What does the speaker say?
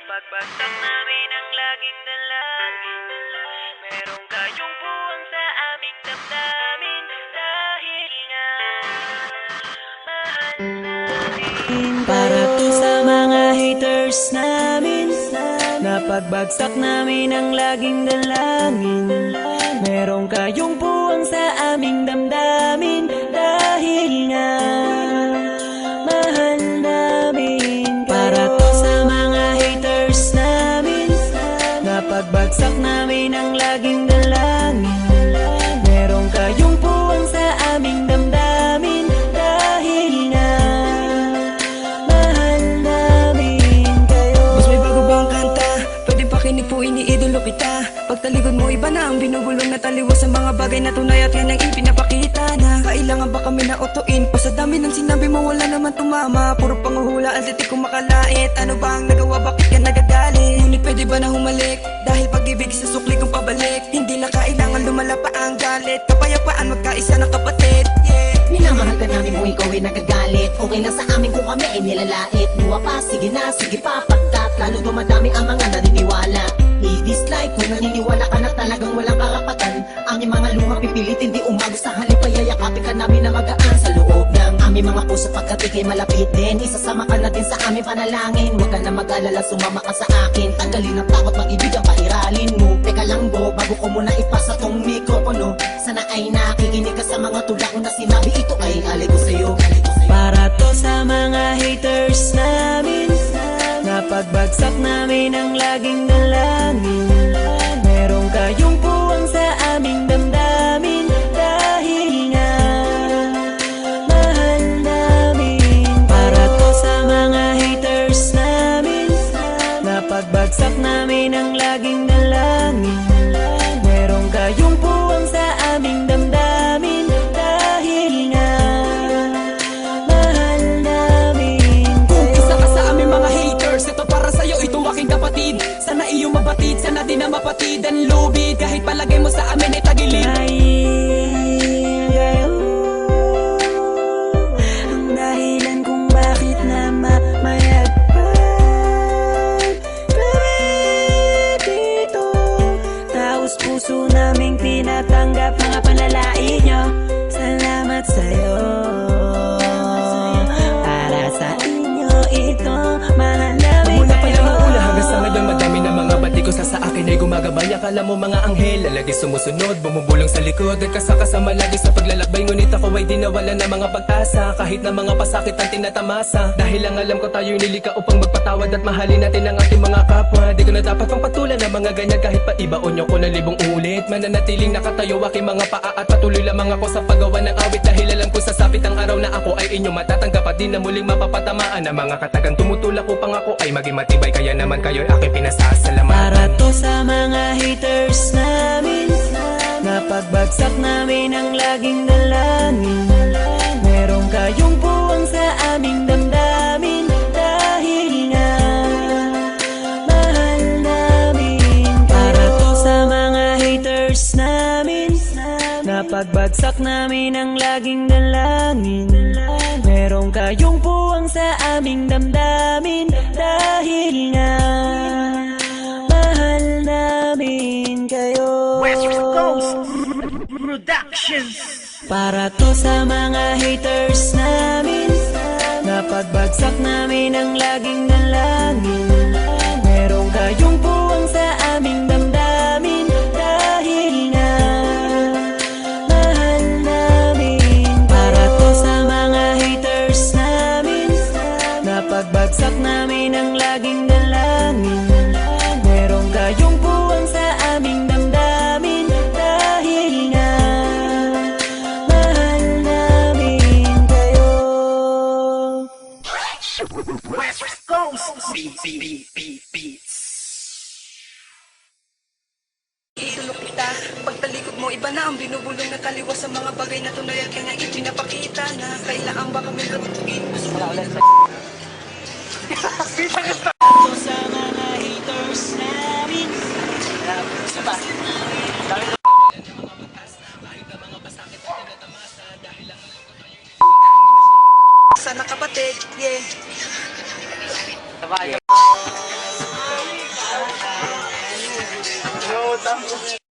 Napagbagsak namin ang laging dalangin. Meron kayong buwang sa aming damdamin. Dahil nga mahal namin. Para to sa mga haters namin. Napagbagsak namin ang laging dalangin. Meron kayong buwang sa aming damdamin. Dahil nga mahal namin. Para to sa mga haters namin. Napagbagsak namin ang laging dalangin. Meron kayong buwang sa aming damdamin. Dahil nga mahal namin kayo. Mas may bago bang kanta? Pwede pakinig po, iniidolo kita. Pagtalikod mo iba na ang binubulong na taliwas sa mga bagay na tunay at yan ang ipinapakita na kailangan ba kami na otuin pa sa dami ng sinabi mo wala naman tumama. Puro panguhula ang titik kong makalait. Ano ba ang nagawa, bakit ka nagagalit? Ngunit pwede ba na humalik? Dahil pag-ibig sa sukli kong pabalik. Hindi na kailangan lumala pa ang galit. Kapayapaan magkaisa ng kapatid, yeah. Minamahal ka namin kung ikaw ay nagagalit. Okay lang sa amin kung kami ay nilalait. Buwa pa, sige na, sige pa, pagkat lalo dumadami ang mga naniniwala. I-dislike kung naniniwala ka na talagang walang karapatan. Aming mga lumang pipilitin di umago sa halip ay yayakapin ka namin na magaan sa loob ng aming mga puso pagkat ikay malapit din. Isasama ka na din sa aming panalangin. Huwag ka na mag-alala, sumama ka sa akin. Tanggalin ang takot, mag-ibig ang pairalin mo. Teka lang bo, bago ko muna ipasa tong mikropono. Sana ay nakikinig ka sa mga tulak na sinabi. Ito ay alay ko sa'yo. Para to sa mga haters namin. Napagbagsak namin ang laging dalangin. Meron kayong buwang sa aming damdamin. Dahil nga mahal namin. Para to sa mga haters namin. Napagbagsak namin ang laging dalangin. Meron kayong buwang sa aming damdamin. Dahil nga mahal namin kayo. Isa ka sa aming mga haters. Ito para sa'yo, ito aking kapatid. Sana iyong mabatid, sana din na mapatid ang lubid. Kahit palagay mo sa amin ay tagilid. Dahil kayo ang dahilan kung bakit na mamayagpag kami dito. Taos puso naming tinatanggap mga panlalait nyo. Salamat sa'yo. Para sa inyo ito, mahal namin Mula pa lang ang kayo. ula hanggang sa ngayon madami na mga bati ko sa akin ay gumagabay. Akala mo mga anghel, lagi sumusunod, bumubulong sa likod at kasakasama lagi sa paglalakbay. Ngunit ako ay di nawala na mga pag-asa, kahit na mga pasakit ang tinatamasa. Dahil ang alam ko tayo'y nilika upang magpatawad at mahalin natin ang ating mga kapwa. Di ko na dapat pang patulan ng mga ganyan kahit pa ibaon nyo ko na libong ulit. Mananatiling nakatayo aking mga paa at patuloy lamang ako sa paggawa ng awit. Dahil alam ko sasapit ang araw na ako ay inyo matatanggap at di na muling mapapatamaan ng mga katagang tumutulak upang ako ay maging matibay. Kaya naman kayo'y aking pinasasalamatan. Para to sa mga haters namin. Napagbagsak namin ang laging dalangin. Meron kayong buwang sa aming damdamin. Dahil nga mahal namin. Para to sa mga haters namin. Napagbagsak namin ang laging dalangin. Meron kayong buwang sa aming damdamin. Dahil nga mahal namin kayo. Para to sa mga haters namin. Napagbagsak namin ang laging dalangin. Meron kayong buwang sa aming damdamin. Dahil nga mahal namin. Para to sa mga haters namin. Napagbagsak namin ang laging dalangin. Meron kayong buwang sa aming damdamin. Dahil nga mahal namin kayo. Itulog kita, pagtalikod mo iba na ang binubulong na taliwas sa mga bagay na tunay at yan ang ipinapakita na kailangan ba kami lutuin. To sa mga haters namin. Sana kapatid, yeah. puta.